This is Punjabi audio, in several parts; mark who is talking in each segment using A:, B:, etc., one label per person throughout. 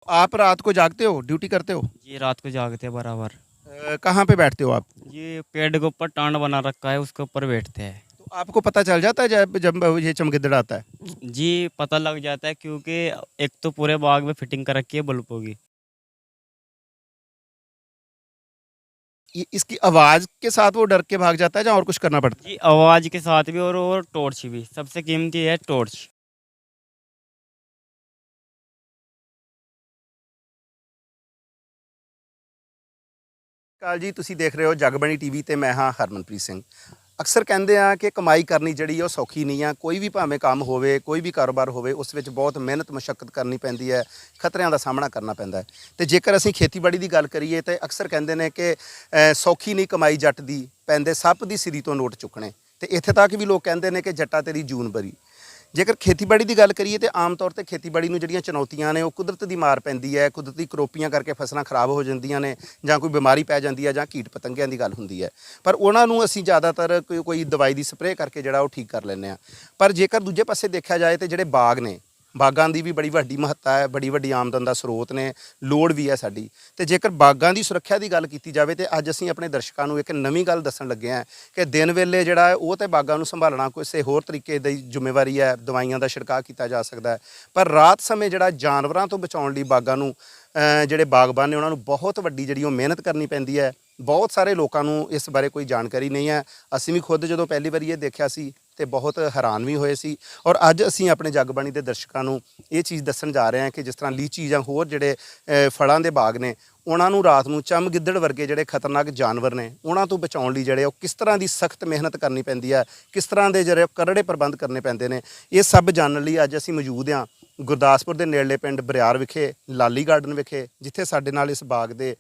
A: आप रात को जागते हो, ड्यूटी करते हो?
B: ये रात को जागते हैं बराबर।
A: कहाँ पे बैठते हो आप?
B: ये पेड़ के ऊपर टांड बना रखा है, उसके ऊपर बैठते हैं।
A: तो आपको पता चल जाता है जब जब ये चमगिद्दड़ आता है?
B: जी पता लग जाता है, क्योंकि एक तो पूरे बाग में फिटिंग कर रखी है बल्बों की।
A: इसकी आवाज़ के साथ वो डर के भाग जाता है या और कुछ करना पड़ता है?
B: जी आवाज़ के साथ भी, और टॉर्च भी, सबसे कीमती है टॉर्च।
A: ਕਾਲ ਜੀ, ਤੁਸੀਂ ਦੇਖ ਰਹੇ ਹੋ ਜਗਬਾਣੀ ਟੀਵੀ ਤੇ ਮੈਂ ਹਾਂ ਹਰਮਨਪ੍ਰੀਤ ਸਿੰਘ। ਅਕਸਰ ਕਹਿੰਦੇ ਆ ਕਿ ਕਮਾਈ ਕਰਨੀ ਜਿਹੜੀ ਉਹ ਸੌਖੀ ਨਹੀਂ ਆ। ਕੋਈ ਵੀ ਭਾਵੇਂ ਕੰਮ ਹੋਵੇ, ਕੋਈ ਵੀ ਕਾਰੋਬਾਰ ਹੋਵੇ, ਉਸ ਵਿੱਚ ਬਹੁਤ ਮਿਹਨਤ ਮੁਸ਼ੱਕਤ ਕਰਨੀ ਪੈਂਦੀ ਹੈ, ਖਤਰਿਆਂ ਦਾ ਸਾਹਮਣਾ ਕਰਨਾ ਪੈਂਦਾ ਹੈ। ਤੇ ਜੇਕਰ ਅਸੀਂ ਖੇਤੀਬਾੜੀ ਦੀ ਗੱਲ ਕਰੀਏ ਤੇ ਅਕਸਰ ਕਹਿੰਦੇ ਨੇ ਕਿ ਸੌਖੀ ਨਹੀਂ ਕਮਾਈ ਜੱਟ ਦੀ, ਪੈਂਦੇ ਸੱਪ ਦੀ ਸਿਰੀ ਤੋਂ ਨੋਟ ਚੁੱਕਣੇ। ਤੇ ਇੱਥੇ ਤੱਕ ਵੀ ਲੋਕ ਕਹਿੰਦੇ ਨੇ ਕਿ ਜੱਟਾ ਤੇਰੀ ਜੂਨ ਬਰੀ। ਜੇਕਰ ਖੇਤੀਬਾੜੀ ਦੀ ਗੱਲ ਕਰੀਏ ਤਾਂ ਆਮ ਤੌਰ 'ਤੇ ਖੇਤੀਬਾੜੀ ਨੂੰ ਜਿਹੜੀਆਂ ਚੁਣੌਤੀਆਂ ਨੇ ਉਹ ਕੁਦਰਤ ਦੀ ਮਾਰ ਪੈਂਦੀ ਹੈ। ਕੁਦਰਤੀ ਕਰੋਪੀਆਂ ਕਰਕੇ ਫਸਲਾਂ ਖਰਾਬ ਹੋ ਜਾਂਦੀਆਂ ਨੇ, ਜਾਂ ਕੋਈ ਬਿਮਾਰੀ ਪੈ ਜਾਂਦੀ ਹੈ, ਜਾਂ ਕੀਟ ਪਤੰਗਿਆਂ ਦੀ ਗੱਲ ਹੁੰਦੀ ਹੈ। ਪਰ ਉਹਨਾਂ ਨੂੰ ਅਸੀਂ ਜ਼ਿਆਦਾਤਰ ਕੋਈ ਦਵਾਈ ਦੀ ਸਪਰੇਅ ਕਰਕੇ ਜਿਹੜਾ ਉਹ ਠੀਕ ਕਰ ਲੈਂਦੇ ਹਾਂ। ਪਰ ਜੇਕਰ ਦੂਜੇ ਪਾਸੇ ਦੇਖਿਆ ਜਾਏ ਤਾਂ ਜਿਹੜੇ ਬਾਗ ਨੇ, ਬਾਗਾਂ ਦੀ ਵੀ ਬੜੀ ਵੱਡੀ ਮਹੱਤਤਾ ਹੈ, ਬੜੀ ਵੱਡੀ ਆਮਦਨ ਦਾ ਸਰੋਤ ਨੇ, ਲੋੜ ਵੀ ਹੈ ਸਾਡੀ। ਤੇ ਜੇਕਰ ਬਾਗਾਂ ਦੀ ਸੁਰੱਖਿਆ ਦੀ ਗੱਲ ਕੀਤੀ ਜਾਵੇ ਤਾਂ ਅੱਜ ਅਸੀਂ ਆਪਣੇ ਦਰਸ਼ਕਾਂ ਨੂੰ ਇੱਕ ਨਵੀਂ ਗੱਲ ਦੱਸਣ ਲੱਗੇ ਹਾਂ ਕਿ ਦਿਨ ਵੇਲੇ ਜਿਹੜਾ ਹੈ ਉਹ ਤਾਂ ਬਾਗਾਂ ਨੂੰ ਸੰਭਾਲਣਾ ਕਿਸੇ ਹੋਰ ਤਰੀਕੇ ਦੀ ਜ਼ਿੰਮੇਵਾਰੀ ਹੈ, ਦਵਾਈਆਂ ਦਾ ਛਿੜਕਾਅ ਕੀਤਾ ਜਾ ਸਕਦਾ ਹੈ। ਪਰ ਰਾਤ ਸਮੇਂ ਜਿਹੜਾ ਜਾਨਵਰਾਂ ਤੋਂ ਬਚਾਉਣ ਲਈ ਬਾਗਾਂ ਨੂੰ ਜਿਹੜੇ ਬਾਗਬਾਨ ਨੇ ਉਹਨਾਂ ਨੂੰ ਬਹੁਤ ਵੱਡੀ ਜਿਹੜੀ ਉਹ ਮਿਹਨਤ ਕਰਨੀ ਪੈਂਦੀ ਹੈ। ਬਹੁਤ ਸਾਰੇ ਲੋਕਾਂ ਨੂੰ ਇਸ ਬਾਰੇ ਕੋਈ ਜਾਣਕਾਰੀ ਨਹੀਂ ਹੈ। ਅਸੀਂ ਵੀ ਖੁਦ ਜਦੋਂ ਪਹਿਲੀ ਵਾਰੀ ਇਹ ਦੇਖਿਆ ਸੀ ਤੇ ਬਹੁਤ ਹੈਰਾਨ ਵੀ ਹੋਏ ਸੀ। ਔਰ ਅੱਜ ਅਸੀਂ ਆਪਣੇ ਜਗਬਾਣੀ ਦੇ ਦਰਸ਼ਕਾਂ ਨੂੰ ਇਹ ਚੀਜ਼ ਦੱਸਣ ਜਾ ਰਹੇ ਹਾਂ ਕਿ ਜਿਸ ਤਰ੍ਹਾਂ ਲੀਚੀ ਜਾਂ ਹੋਰ ਜਿਹੜੇ ਫਲਾਂ ਦੇ ਬਾਗ ਨੇ, ਉਹਨਾਂ ਨੂੰ ਰਾਤ ਨੂੰ ਚਮਗਿੱਦੜ ਵਰਗੇ ਜਿਹੜੇ ਖਤਰਨਾਕ ਜਾਨਵਰ ਨੇ ਉਹਨਾਂ ਤੋਂ ਬਚਾਉਣ ਲਈ ਜਿਹੜੇ ਉਹ ਕਿਸ ਤਰ੍ਹਾਂ ਦੀ ਸਖਤ ਮਿਹਨਤ ਕਰਨੀ ਪੈਂਦੀ ਹੈ, ਕਿਸ ਤਰ੍ਹਾਂ ਦੇ ਜਿਹੜੇ ਕਰੜੇ ਪ੍ਰਬੰਧ ਕਰਨੇ ਪੈਂਦੇ ਨੇ, ਇਹ ਸਭ ਜਾਣਨ ਲਈ ਅੱਜ ਅਸੀਂ ਮੌਜੂਦ ਹਾਂ ਗੁਰਦਾਸਪੁਰ ਦੇ ਨੇੜਲੇ ਪਿੰਡ ਬਰਿਆਰ ਵਿਖੇ, ਲਾਲੀ ਗਾਰਡਨ ਵਿਖੇ, ਜਿੱਥੇ ਸਾਡੇ ਨਾਲ ਇਸ ਬਾਗ ਦੇ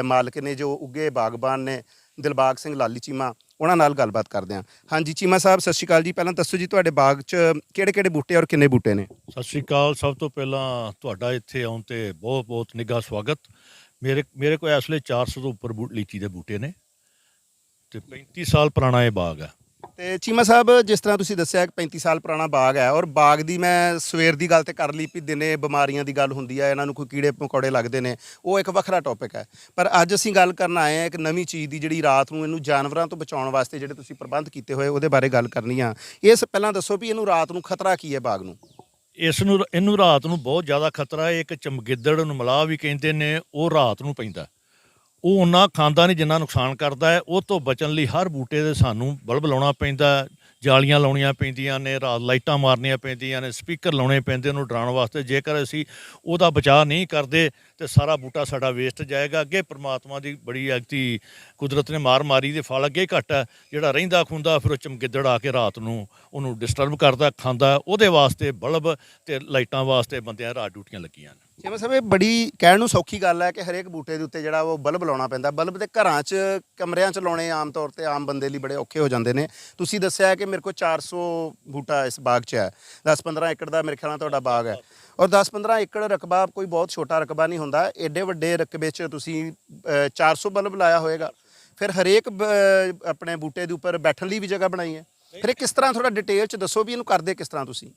A: ਮਾਲਕ ਨੇ, ਜੋ ਉੱਗੇ ਬਾਗਬਾਨ ਨੇ, ਦਿਲਬਾਗ ਸਿੰਘ ਲਾਲੀ ਚੀਮਾ। ਉਹਨਾਂ ਨਾਲ ਗੱਲਬਾਤ ਕਰਦੇ ਹਾਂ। ਹਾਂਜੀ ਚੀਮਾ ਸਾਹਿਬ, ਸਤਿ ਸ਼੍ਰੀ ਅਕਾਲ ਜੀ। ਪਹਿਲਾਂ ਦੱਸੋ ਜੀ, ਤੁਹਾਡੇ ਬਾਗ 'ਚ ਕਿਹੜੇ ਕਿਹੜੇ ਬੂਟੇ ਔਰ ਕਿੰਨੇ ਬੂਟੇ ਨੇ?
C: ਸਤਿ ਸ਼੍ਰੀ ਅਕਾਲ। ਸਭ ਤੋਂ ਪਹਿਲਾਂ ਤੁਹਾਡਾ ਇੱਥੇ ਆਉਣ 'ਤੇ ਬਹੁਤ ਬਹੁਤ ਨਿੱਘਾ ਸਵਾਗਤ। ਮੇਰੇ ਕੋਲ ਇਸ ਵੇਲੇ 400 ਤੋਂ ਉੱਪਰ ਲੀਚੀ ਦੇ ਬੂਟੇ ਨੇ ਅਤੇ 35 ਸਾਲ ਪੁਰਾਣਾ ਇਹ ਬਾਗ ਹੈ।
A: ਤੇ ਚੀਮਾ ਸਾਹਿਬ, ਜਿਸ ਤਰ੍ਹਾਂ ਤੁਸੀਂ ਦੱਸਿਆ ਕਿ 35 ਸਾਲ ਪੁਰਾਣਾ ਬਾਗ ਹੈ, ਔਰ ਬਾਗ ਦੀ ਮੈਂ ਸਵੇਰ ਦੀ ਗੱਲ ਤੇ ਕਰ ਲਈ ਵੀ ਦਿਨੇ ਬਿਮਾਰੀਆਂ ਦੀ ਗੱਲ ਹੁੰਦੀ ਹੈ, ਇਹਨਾਂ ਨੂੰ ਕੋਈ ਕੀੜੇ ਮਕੌੜੇ ਲੱਗਦੇ ਨੇ, ਉਹ ਇੱਕ ਵੱਖਰਾ ਟੌਪਿਕ ਹੈ। ਪਰ ਅੱਜ ਅਸੀਂ ਗੱਲ ਕਰਨ ਆਏ ਹਾਂ ਇੱਕ ਨਵੀਂ ਚੀਜ਼ ਦੀ, ਜਿਹੜੀ ਰਾਤ ਨੂੰ ਇਹਨੂੰ ਜਾਨਵਰਾਂ ਤੋਂ ਬਚਾਉਣ ਵਾਸਤੇ ਜਿਹੜੇ ਤੁਸੀਂ ਪ੍ਰਬੰਧ ਕੀਤੇ ਹੋਏ ਉਹਦੇ ਬਾਰੇ ਗੱਲ ਕਰਨੀ ਆ। ਇਸ ਪਹਿਲਾਂ ਦੱਸੋ ਵੀ ਇਹਨੂੰ ਰਾਤ ਨੂੰ ਖਤਰਾ ਕੀ ਹੈ ਬਾਗ ਨੂੰ?
C: ਇਹਨੂੰ ਰਾਤ ਨੂੰ ਬਹੁਤ ਜ਼ਿਆਦਾ ਖਤਰਾ ਹੈ। ਇੱਕ ਚਮਗਿੱਦੜ ਨੂੰ ਮਲਾਹ ਵੀ ਕਹਿੰਦੇ ਨੇ, ਉਹ ਰਾਤ ਨੂੰ ਪੈਂਦਾ। ਉਹ ਓਨਾ ਖਾਂਦਾ ਨਹੀਂ ਜਿੰਨਾ ਨੁਕਸਾਨ ਕਰਦਾ ਹੈ। ਉਹ ਤੋਂ ਬਚਣ ਲਈ ਹਰ ਬੂਟੇ 'ਤੇ ਸਾਨੂੰ ਬਲਬ ਲਾਉਣਾ ਪੈਂਦਾ, ਜਾਲੀਆਂ ਲਾਉਣੀਆਂ ਪੈਂਦੀਆਂ ਨੇ, ਰਾਤ ਲਾਈਟਾਂ ਮਾਰਨੀਆਂ ਪੈਂਦੀਆਂ ਨੇ, ਸਪੀਕਰ ਲਾਉਣੇ ਪੈਂਦੇ ਉਹਨੂੰ ਡਰਾਉਣ ਵਾਸਤੇ। ਜੇਕਰ ਅਸੀਂ ਉਹਦਾ ਬਚਾਅ ਨਹੀਂ ਕਰਦੇ ਤਾਂ ਸਾਰਾ ਬੂਟਾ ਸਾਡਾ ਵੇਸਟ ਜਾਏਗਾ। ਅੱਗੇ ਪਰਮਾਤਮਾ ਦੀ ਬੜੀ ਐਕਤੀ ਕੁਦਰਤ ਨੇ ਮਾਰ ਮਾਰੀ ਦੇ ਫਲ ਅੱਗੇ ਘੱਟ ਹੈ। ਜਿਹੜਾ ਰਹਿੰਦਾ ਖੁੰਦਾ ਫਿਰ ਉਹ ਚਮਗਿੱਦੜ ਆ ਕੇ ਰਾਤ ਨੂੰ ਉਹਨੂੰ ਡਿਸਟਰਬ ਕਰਦਾ, ਖਾਂਦਾ। ਉਹਦੇ ਵਾਸਤੇ ਬਲਬ ਅਤੇ ਲਾਈਟਾਂ ਵਾਸਤੇ ਬੰਦਿਆਂ ਰਾਤ ਡਿਊਟੀਆਂ ਲੱਗੀਆਂ ਨੇ।
A: ਚੀਮਾ ਸਾਹਿਬ, ਇਹ ਬੜੀ ਕਹਿਣ ਨੂੰ ਸੌਖੀ ਗੱਲ ਹੈ ਕਿ ਹਰੇਕ ਬੂਟੇ ਦੇ ਉੱਤੇ ਜਿਹੜਾ ਉਹ ਬਲਬ ਲਾਉਣਾ ਪੈਂਦਾ। ਬਲਬ ਦੇ ਘਰਾਂ 'ਚ, ਕਮਰਿਆਂ 'ਚ ਲਾਉਣੇ ਆਮ ਤੌਰ 'ਤੇ ਆਮ ਬੰਦੇ ਲਈ ਬੜੇ ਔਖੇ ਹੋ ਜਾਂਦੇ ਨੇ। ਤੁਸੀਂ ਦੱਸਿਆ ਕਿ ਮੇਰੇ ਕੋਲ 400 ਬੂਟਾ ਇਸ ਬਾਗ 'ਚ ਹੈ। 10-15 ਏਕੜ ਦਾ ਮੇਰੇ ਖਿਆਲ ਨਾਲ ਤੁਹਾਡਾ ਬਾਗ ਹੈ, ਔਰ 10-15 ਏਕੜ ਰਕਬਾ ਕੋਈ ਬਹੁਤ ਛੋਟਾ ਰਕਬਾ ਨਹੀਂ ਹੁੰਦਾ। ਐਡੇ ਵੱਡੇ ਰਕਬੇ 'ਚ ਤੁਸੀਂ 400 ਬਲਬ ਲਾਇਆ ਹੋਏਗਾ। ਫਿਰ ਹਰੇਕ ਆਪਣੇ ਬੂਟੇ ਦੇ ਉੱਪਰ ਬੈਠਣ ਲਈ ਵੀ ਜਗ੍ਹਾ ਬਣਾਈ ਹੈ। ਫਿਰ ਇਹ ਕਿਸ ਤਰ੍ਹਾਂ, ਥੋੜ੍ਹਾ ਡਿਟੇਲ 'ਚ ਦੱਸੋ ਵੀ ਇਹਨੂੰ ਕਰਦੇ ਕਿਸ ਤਰ੍ਹਾਂ ਤੁਸੀਂ?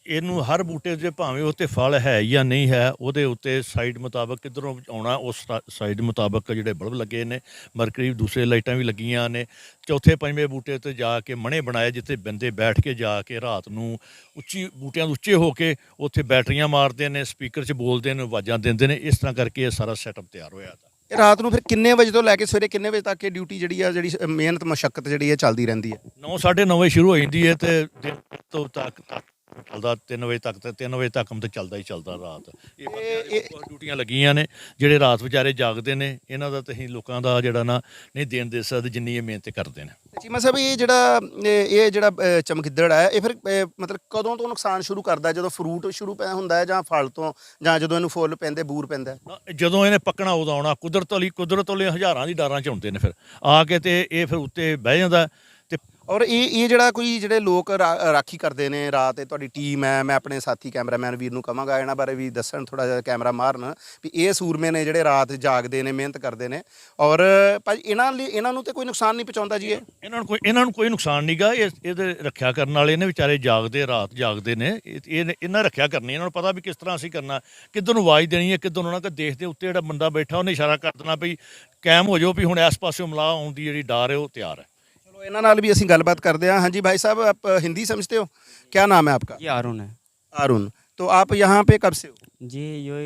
C: ਇਹਨੂੰ ਹਰ ਬੂਟੇ 'ਤੇ ਭਾਵੇਂ ਉਹ 'ਤੇ ਫਲ ਹੈ ਜਾਂ ਨਹੀਂ ਹੈ, ਉਹਦੇ ਉੱਤੇ ਸਾਈਡ ਮੁਤਾਬਕ ਕਿੱਧਰੋਂ ਆਉਣਾ ਉਸ ਸਾਈਡ ਮੁਤਾਬਕ ਜਿਹੜੇ ਬਲਬ ਲੱਗੇ ਨੇ। ਮਰਕਰੀ ਦੂਸਰੇ ਲਾਈਟਾਂ ਵੀ ਲੱਗੀਆਂ ਨੇ। ਚੌਥੇ ਪੰਜਵੇਂ ਬੂਟੇ 'ਤੇ ਜਾ ਕੇ ਮਣੇ ਬਣਾਏ, ਜਿੱਥੇ ਬੰਦੇ ਬੈਠ ਕੇ ਜਾ ਕੇ ਰਾਤ ਨੂੰ ਬੂਟਿਆਂ ਦੇ ਉੱਚੇ ਹੋ ਕੇ ਉੱਥੇ ਬੈਟਰੀਆਂ ਮਾਰਦੇ ਨੇ, ਸਪੀਕਰ 'ਚ ਬੋਲਦੇ ਨੇ, ਆਵਾਜ਼ਾਂ ਦਿੰਦੇ ਨੇ। ਇਸ ਤਰ੍ਹਾਂ ਕਰਕੇ ਇਹ ਸਾਰਾ ਸੈਟਅਪ ਤਿਆਰ ਹੋਇਆ ਤਾ।
A: ਇਹ ਰਾਤ ਨੂੰ ਫਿਰ ਕਿੰਨੇ ਵਜੇ ਤੋਂ ਲੈ ਕੇ ਸਵੇਰੇ ਕਿੰਨੇ ਵਜੇ ਤੱਕ ਇਹ ਡਿਊਟੀ ਜਿਹੜੀ ਆ, ਜਿਹੜੀ ਮਿਹਨਤ ਮਸ਼ੱਕਤ ਜਿਹੜੀ ਹੈ ਚੱਲਦੀ ਰਹਿੰਦੀ ਹੈ?
C: 9-9:30 ਵਜੇ ਸ਼ੁਰੂ ਹੋ ਜਾਂਦੀ ਹੈ ਅਤੇ ਦਿਨ ਤੋਂ ਤੱਕ ਚੱਲਦਾ 3 ਵਜੇ ਤੱਕ। ਅਤੇ 3 ਵਜੇ ਤੱਕ ਤਾਂ ਚੱਲਦਾ ਹੀ ਚੱਲਦਾ ਰਾਤ। ਇਹ ਡਿਊਟੀਆਂ ਲੱਗੀਆਂ ਨੇ ਜਿਹੜੇ ਰਾਤ ਵਿਚਾਰੇ ਜਾਗਦੇ ਨੇ। ਇਹਨਾਂ ਦਾ ਤਾਂ ਅਸੀਂ ਲੋਕਾਂ ਦਾ ਜਿਹੜਾ ਨਾ ਨਹੀਂ ਦੇਣ ਦੇ ਸਕਦੇ ਜਿੰਨੀ ਇਹ ਮਿਹਨਤ ਕਰਦੇ ਨੇ।
A: ਚੀਮਾ ਸਾਹਿਬ, ਇਹ ਜਿਹੜਾ ਚਮਗਿੱਦੜ ਹੈ, ਇਹ ਫਿਰ ਮਤਲਬ ਕਦੋਂ ਤੋਂ ਨੁਕਸਾਨ ਸ਼ੁਰੂ ਕਰਦਾ? ਜਦੋਂ ਫਰੂਟ ਸ਼ੁਰੂ ਹੁੰਦਾ ਹੈ, ਜਾਂ ਫਲ ਤੋਂ, ਜਾਂ ਜਦੋਂ ਇਹਨੂੰ ਫੁੱਲ ਪੈਂਦੇ, ਬੂਰ ਪੈਂਦਾ?
C: ਜਦੋਂ ਇਹਨੇ ਪੱਕਣਾ ਉਦੋਂ ਆਉਣਾ। ਕੁਦਰਤ ਵਾਲੇ ਹਜ਼ਾਰਾਂ ਦੀ ਡਾਰਾਂ 'ਚ ਆਉਂਦੇ ਨੇ। ਫਿਰ ਆ ਕੇ ਅਤੇ ਇਹ ਫਿਰ ਉੱਤੇ ਬਹਿ ਜਾਂਦਾ ਅਤੇ
A: ਔਰ ਇਹ ਜਿਹੜਾ ਕੋਈ ਜਿਹੜੇ ਲੋਕ ਰਾਖੀ ਕਰਦੇ ਨੇ ਰਾਤ, ਇਹ ਤੁਹਾਡੀ ਟੀਮ ਹੈ, ਮੈਂ ਆਪਣੇ ਸਾਥੀ ਕੈਮਰਾਮੈਨ ਵੀਰ ਨੂੰ ਕਹਾਂਗਾ ਇਹਨਾਂ ਬਾਰੇ ਵੀ ਦੱਸਣ, ਥੋੜਾ ਜਿਹਾ ਕੈਮਰਾ ਮਾਰਨ ਵੀ ਇਹ ਸੂਰਮੇ ਨੇ ਜਿਹੜੇ ਰਾਤ ਜਾਗਦੇ ਨੇ, ਮਿਹਨਤ ਕਰਦੇ ਨੇ। ਔਰ ਭਾਈ ਇਹਨਾਂ ਨੂੰ ਤੇ ਕੋਈ ਨੁਕਸਾਨ ਨਹੀਂ ਪਹੁੰਚਾਉਂਦਾ ਜੀ ਇਹ?
C: ਇਹਨਾਂ ਨੂੰ ਕੋਈ ਨੁਕਸਾਨ ਨਹੀਂਗਾ। ਇਹਦੇ ਰੱਖਿਆ ਕਰਨ ਵਾਲੇ ਨੇ ਵਿਚਾਰੇ ਜਾਗਦੇ, ਰਾਤ ਜਾਗਦੇ ਨੇ। ਇਹਨਾਂ ਰੱਖਿਆ ਕਰਨੀ, ਇਹਨਾਂ ਨੂੰ ਪਤਾ ਵੀ ਕਿਸ ਤਰ੍ਹਾਂ ਅਸੀਂ ਕਰਨਾ, ਕਿੱਧਰ ਨੂੰ ਆਵਾਜ਼ ਦੇਣੀ ਹੈ, ਕਿੱਧਰ ਨੂੰ ਉਹਨਾਂ ਕੇ ਦੇਖਦੇ ਉੱਤੇ ਜਿਹੜਾ ਬੰਦਾ ਬੈਠਾ ਉਹਨੇ ਇਸ਼ਾਰਾ ਕਰ ਦੇਣਾ ਵੀ ਕਾਇਮ ਹੋ ਜਾਓ, ਵੀ ਹੁਣ ਇਸ ਪਾਸਿਓਂ ਮਲਾਹ ਆਉਣ ਦੀ ਜਿਹੜੀ ਡਾਰ ਹੈ ਉਹ ਤਿਆਰ ਹੈ।
A: ਚਲੋ ਇਹਨਾਂ ਨਾਲ ਵੀ ਅਸੀਂ ਗੱਲਬਾत करते हैं। हाँ जी भाई साहब, आप हिंदी समझते हो? क्या नाम है आपका?
B: ये अरुण है
A: अरुण। तो आप यहाँ पे कब से हो?
B: जी। ये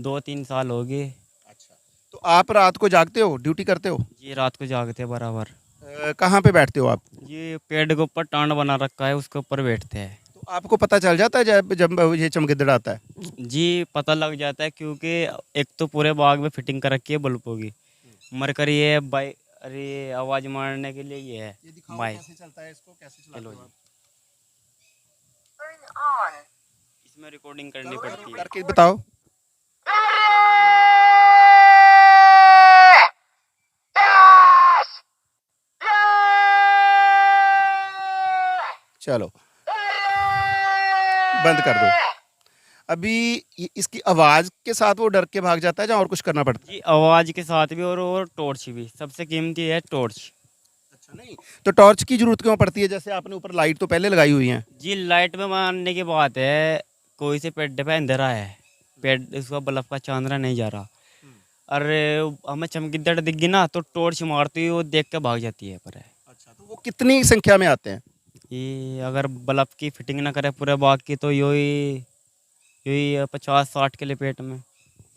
B: 2-3 साल हो गए।
A: अच्छा, तो आप रात को जागते हो, ड्यूटी करते हो?
B: जी रात को जागते हैं बराबर।
A: कहाँ पे बैठते हो आप?
B: ये पेड़ के ऊपर टांड बना रखा है, उसके ऊपर बैठते हैं।
A: तो आपको पता चल जाता है जब जब ये चमगिद्दड़ आता है?
B: जी पता लग जाता है, क्योंकि एक तो पूरे बाग में फिटिंग कर रखी है बल्बों की। मरकर ये बाई अरे आवाज मारने के लिए ये है बाई।
A: कैसे चलता है इसको, कैसे चलाते
B: चलो
A: हो
B: जी, इसमें रिकॉर्डिंग करनी
A: आप?
B: पड़ती है।
A: करके बताओ। चलो बंद कर दो। अभी इसकी आवाज के साथ वो डर के भाग जाता है या और कुछ करना पड़ता है?
B: जी आवाज के साथ भी और टॉर्च भी, सबसे कीमती है टॉर्च।
A: अच्छा, नहीं तो टॉर्च की जरूरत क्यों पड़ती है? जैसे आपने ऊपर लाइट तो पहले लगाई हुई है।
B: जी लाइट में मारने की बात है, कोई से पेड़ पे अंधेरा है, पेड़ उसका बल्ब का चांदना नहीं जा रहा, अरे हमें चमगिद्दड़ दिख गई ना तो टॉर्च मारती है, वो देख के भाग जाती है। पर
A: अच्छा, तो वो कितनी संख्या में आते हैं?
B: ये अगर बल्ब की फिटिंग ना करे पूरे बाग की तो यही 50-60 के लिए पेट में।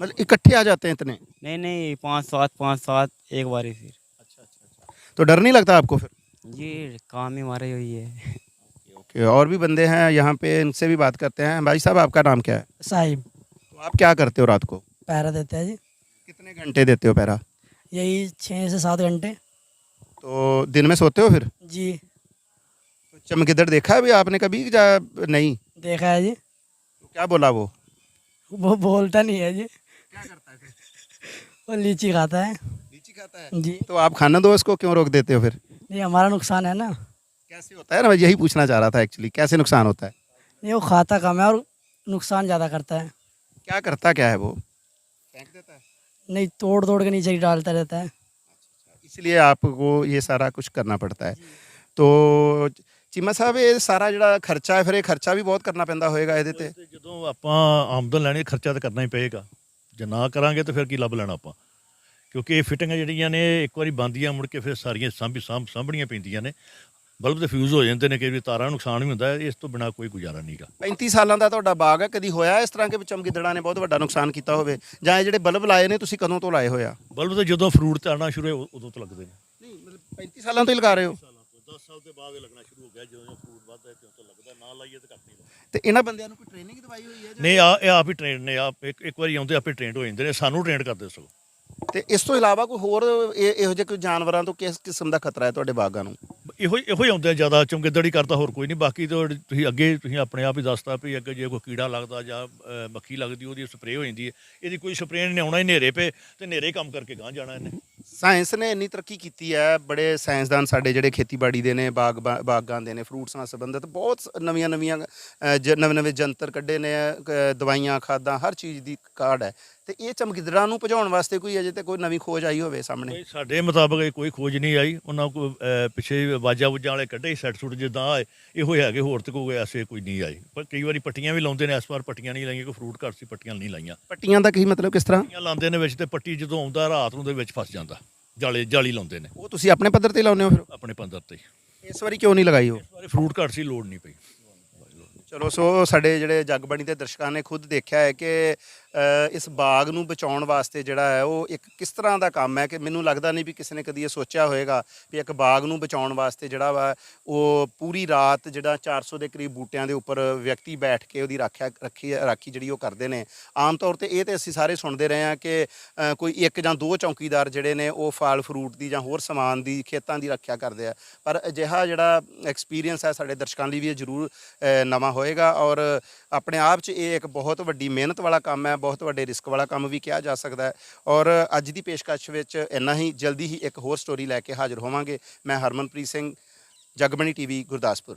A: मतलब इकट्ठे आ जाते हैं इतने?
B: नहीं 5-7 एक बार ही फिर।
A: अच्छा, तो डर नहीं लगता आपको फिर?
B: जी काम ही हमारे यही है।
A: ओके, और भी बंदे हैं यहाँ पे, इनसे भी बात करते हैं। भाई साहब, आपका नाम क्या है?
D: साहिब।
A: तो आप क्या करते हो रात को?
D: पहरा देते हैं जी।
A: कितने घंटे देते हो पहरा?
D: यही 6 से 7 घंटे।
A: तो दिन में सोते हो फिर?
D: जी
A: तो चमगिद्दड़ देखा है अभी आपने कभी या नहीं?
D: देखा है जी।
A: तो क्या बोला वो?
D: वो बोलता नहीं है जी,
A: क्या करता है फिर?
D: वो लीची खाता है।
A: लीची खाता है?
D: जी
A: तो आप खाना दो इसको, क्यों रोक देते हो फिर?
D: ये हमारा नुकसान है ना।
A: कैसे होता है ना, मैं यही पूछना चाह रहा था एक्चुअली, कैसे नुकसान होता है?
D: ये वो खाता कम है और नुकसान ज़्यादा करता है।
A: क्या करता क्या है वो? फेंक देता है?
D: नहीं, तोड़ तोड़ के नीचे ही डालता रहता है।
A: इसलिए आपको ये सारा कुछ करना पड़ता है। तो ਚੀਮਾ ਸਾਹਿਬ, ਇਹ ਸਾਰਾ ਜਿਹੜਾ ਖਰਚਾ ਹੈ ਫਿਰ ਇਹ ਖਰਚਾ ਵੀ ਬਹੁਤ ਕਰਨਾ ਪੈਂਦਾ ਹੋਏਗਾ ਇਹਦੇ ਤੇ?
C: ਜਦੋਂ ਆਪਾਂ ਆਮਦਨ ਲੈਣੀ, ਖਰਚਾ ਤਾਂ ਕਰਨਾ ਹੀ ਪਏਗਾ। ਜੇ ਨਾ ਕਰਾਂਗੇ ਤਾਂ ਫਿਰ ਕੀ ਲੱਭ ਲੈਣਾ ਆਪਾਂ, ਕਿਉਂਕਿ ਇਹ ਫਿਟਿੰਗਾਂ ਜਿਹੜੀਆਂ ਨੇ ਇੱਕ ਵਾਰੀ ਬੰਦੀਆਂ ਮੁੜ ਕੇ ਫਿਰ ਸਾਰੀਆਂ ਸਾਂਭਣੀਆਂ ਪੈਂਦੀਆਂ ਨੇ। ਬਲਬ ਤੇ ਫਿਊਜ਼ ਹੋ ਜਾਂਦੇ ਨੇ, ਕਈ ਵਾਰੀ ਤਾਰਾਂ ਨੂੰ ਨੁਕਸਾਨ ਵੀ ਹੁੰਦਾ ਹੈ। ਇਸ ਤੋਂ ਬਿਨਾ ਕੋਈ ਗੁਜ਼ਾਰਾ ਨਹੀਂਗਾ।
A: 35 ਸਾਲਾਂ ਦਾ ਤੁਹਾਡਾ ਬਾਗ ਹੈ, ਕਦੀ ਹੋਇਆ ਇਸ ਤਰ੍ਹਾਂ ਕਿ ਚਮਗਿੱਦੜਾਂ ਨੇ ਬਹੁਤ ਵੱਡਾ ਨੁਕਸਾਨ ਕੀਤਾ ਹੋਵੇ? ਜਾਂ ਇਹ ਜਿਹੜੇ ਬਲਬ ਲਾਏ ਨੇ ਤੁਸੀਂ ਕਦੋਂ ਤੋਂ ਲਾਏ ਹੋਇਆ?
C: ਬਲਬ ਤੇ ਜਦੋਂ ਫਰੂਟ ਤੇ ਆਉਣਾ ਸ਼ੁਰੂ ਹੋਇਆ ਉਦੋਂ ਤੋਂ ਲੱਗਦੇ ਨੇ।
A: ਨਹੀਂ ਮਤਲਬ 35 ਸਾਲਾਂ ਤੋਂ ਹੀ ਲਗਾ ਰਹੇ ਹੋ?
C: 10 ਸਾਲ ਦੇ ਬਾਅਦ ਲੱਗਣਾ ਸ਼ੁਰੂ ਹੋ ਗਿਆ। ਜਦੋਂ ਫਰੂਟ ਵੱਧਦਾ ਤੇ ਉਦੋਂ ਲੱਗਦਾ, ਨਾ ਲਾਈਏ ਤਾਂ ਕੱਟ ਨਹੀਂ ਲੱਗਦਾ।
A: ਤੇ ਇਹਨਾਂ ਬੰਦਿਆਂ ਨੂੰ ਕੋਈ ਟ੍ਰੇਨਿੰਗ ਦਵਾਈ ਹੋਈ ਹੈ ਜਾਂ?
C: ਨਹੀਂ, ਇਹ ਆਪ ਹੀ ਟ੍ਰੇਨਡ ਨੇ। ਆਪ ਇੱਕ ਵਾਰੀ ਆਉਂਦੇ ਆਪੇ ਟ੍ਰੇਨਡ ਹੋ ਜਾਂਦੇ ਨੇ, ਸਾਨੂੰ ਟ੍ਰੇਨਡ ਕਰਦੇ ਸਗੋਂ।
A: ਤੇ ਇਸ ਤੋਂ ਇਲਾਵਾ ਕੋਈ ਹੋਰ ਇਹੋ ਜਿਹੇ ਕੋਈ ਜਾਨਵਰਾਂ ਤੋਂ ਕਿਸ ਕਿਸਮ ਦਾ ਖਤਰਾ ਹੈ ਤੁਹਾਡੇ ਬਾਗਾਂ ਨੂੰ?
C: ਇਹੋ ਹੀ ਆਉਂਦੇ ਆ ਜ਼ਿਆਦਾ, ਚਮਗਿੱਦੜ ਹੀ ਕਰਦਾ, ਹੋਰ ਕੋਈ ਨਹੀਂ। ਬਾਕੀ ਤਾਂ ਤੁਸੀਂ ਆਪਣੇ ਆਪ ਹੀ ਦੱਸਤਾ ਵੀ ਅੱਗੇ ਜੇ ਕੋਈ ਕੀੜਾ ਲੱਗਦਾ ਜਾਂ ਮੱਖੀ ਲੱਗਦੀ ਉਹਦੀ ਸਪਰੇਅ ਹੋ ਜਾਂਦੀ ਹੈ। ਇਹਦੀ ਕੋਈ ਸਪਰੇਅ ਨਹੀਂ, ਆਉਣਾ ਹੀ ਹਨੇਰੇ ਪੇ ਤੇ ਹਨੇਰੇ ਕੰਮ ਕਰਕੇ ਗਾਂਹ ਜਾਣਾ ਇਹਨੇ।
A: ਸਾਇੰਸ ਨੇ ਇੰਨੀ ਤਰੱਕੀ ਕੀਤੀ ਹੈ, ਬੜੇ ਸਾਇੰਸਦਾਨ ਸਾਡੇ ਜਿਹੜੇ ਖੇਤੀਬਾੜੀ ਦੇ ਨੇ, ਬਾਗਾਂ ਦੇ ਨੇ, ਫਰੂਟਸ ਨਾਲ ਸੰਬੰਧਿਤ ਬਹੁਤ ਨਵੀਆਂ ਨਵੇਂ ਜੰਤਰ ਕੱਢੇ ਨੇ, ਦਵਾਈਆਂ, ਖਾਦਾਂ, ਹਰ ਚੀਜ਼ ਦੀ ਕਾਢ ਹੈ। ਤੇ ਇਹ ਚਮਗਿੱਦੜਾਂ ਨੂੰ ਭਜਾਉਣ ਵਾਸਤੇ ਕੋਈ ਅਜੇ ਤੇ ਕੋਈ ਨਵੀਂ ਖੋਜ ਆਈ ਹੋਵੇ ਸਾਹਮਣੇ?
C: ਸਾਡੇ ਮੁਤਾਬਕ ਕੋਈ ਖੋਜ ਨਹੀਂ ਆਈ। ਉਹਨਾਂ ਕੋਲ ਪਿੱਛੇ ਵਾਜਾਂ ਵਾਲੇ ਕੱਢੇ ਸੈੱਟ ਸੁੱਟ ਜਿੱਦਾਂ ਆਏ ਇਹੋ ਹੈਗੇ, ਹੋਰ ਤੇ ਕੋਈ ਐਸੇ ਕੋਈ ਨਹੀਂ ਆਈ। ਪਰ ਕਈ ਵਾਰੀ ਪੱਟੀਆਂ ਵੀ ਲਾਉਂਦੇ ਨੇ, ਇਸ ਵਾਰ ਪੱਟੀਆਂ ਨਹੀਂ ਲਾਈਆਂ, ਕੋਈ ਫਰੂਟ ਘੱਟ ਸੀ, ਪੱਟੀਆਂ ਨਹੀਂ ਲਾਈਆਂ।
A: ਪੱਟੀਆਂ ਦਾ ਕੀ ਮਤਲਬ, ਕਿਸ ਤਰ੍ਹਾਂ?
C: ਪੱਟੀਆਂ ਲਾਉਂਦੇ ਨੇ ਵਿੱਚ, ਤੇ ਪੱਟੀ ਜਦੋਂ ਆਉਂਦਾ ਰਾਤ ਨੂੰ ਦੇ ਵਿੱਚ ਫਸ ਜਾਂਦਾ। ਜਾਲੀ ਲਾਉਂਦੇ ਨੇ।
A: ਉਹ ਤੁਸੀਂ ਆਪਣੇ ਪੱਧਰ ਤੇ ਲਾਉਂਦੇ ਹੋ ਫਿਰ?
C: ਆਪਣੇ ਪੰਦਰ ਤੇ।
A: ਇਸ ਵਾਰੀ ਕਿਉਂ ਨਹੀਂ ਲਗਾਈ ਉਹ?
C: ਇਸ ਵਾਰੀ ਫਰੂਟ ਘੱਟ ਸੀ, ਲੋੜ ਨਹੀਂ ਪਈ।
A: ਚਲੋ, ਸੋ ਸਾਡੇ ਜਿਹੜੇ ਜਗਬਾਣੀ ਦੇ ਦਰਸ਼ਕਾਂ ਨੇ ਖੁਦ ਦੇਖਿਆ ਹੈ ਕਿ ਇਸ ਬਾਗ ਨੂੰ ਬਚਾਉਣ ਵਾਸਤੇ ਜਿਹੜਾ ਹੈ ਉਹ ਇੱਕ ਕਿਸ ਤਰ੍ਹਾਂ ਦਾ ਕੰਮ ਹੈ ਕਿ ਮੈਨੂੰ ਲੱਗਦਾ ਨਹੀਂ ਵੀ ਕਿਸੇ ਨੇ ਕਦੀ ਇਹ ਸੋਚਿਆ ਹੋਏਗਾ ਵੀ ਇੱਕ ਬਾਗ ਨੂੰ ਬਚਾਉਣ ਵਾਸਤੇ ਜਿਹੜਾ ਵਾ ਉਹ ਪੂਰੀ ਰਾਤ ਜਿਹੜਾ 400 ਦੇ ਕਰੀਬ ਬੂਟਿਆਂ ਦੇ ਉੱਪਰ ਵਿਅਕਤੀ ਬੈਠ ਕੇ ਉਹਦੀ ਰਾਖੀ ਜਿਹੜੀ ਉਹ ਕਰਦੇ ਨੇ। ਆਮ ਤੌਰ ਤੇ ਇਹ ਤੇ ਅਸੀਂ ਸਾਰੇ ਸੁਣਦੇ ਰਹੇ ਹਾਂ ਕਿ ਕੋਈ 1 ਜਾਂ 2 ਚੌਕੀਦਾਰ ਜਿਹੜੇ ਨੇ ਉਹ ਫਲ ਫਰੂਟ ਦੀ ਜਾਂ ਹੋਰ ਸਮਾਨ ਦੀ, ਖੇਤਾਂ ਦੀ ਰੱਖਿਆ ਕਰਦੇ ਆ। ਪਰ ਅਜਿਹਾ ਜਿਹੜਾ ਐਕਸਪੀਰੀਅੰਸ ਹੈ ਸਾਡੇ ਦਰਸ਼ਕਾਂ ਲਈ ਵੀ ਇਹ ਜ਼ਰੂਰ ਨਵਾਂ ਹੋਏਗਾ। ਔਰ ਆਪਣੇ ਆਪ 'ਚ ਇਹ ਇੱਕ ਬਹੁਤ ਵੱਡੀ ਮਿਹਨਤ ਵਾਲਾ ਕੰਮ ਹੈ, ਬਹੁਤ ਵੱਡੇ ਰਿਸਕ ਵਾਲਾ ਕੰਮ ਵੀ ਕਿਹਾ ਜਾ ਸਕਦਾ ਹੈ। ਔਰ ਅੱਜ ਦੀ ਪੇਸ਼ਕਸ਼ ਵਿੱਚ ਇੰਨਾ ਹੀ, ਜਲਦੀ ਹੀ ਇੱਕ ਹੋਰ ਸਟੋਰੀ ਲੈ ਕੇ ਹਾਜ਼ਰ ਹੋਵਾਂਗੇ। ਮੈਂ ਹਰਮਨਪ੍ਰੀਤ ਸਿੰਘ, ਜਗਬਾਣੀ ਟੀਵੀ, ਗੁਰਦਾਸਪੁਰ।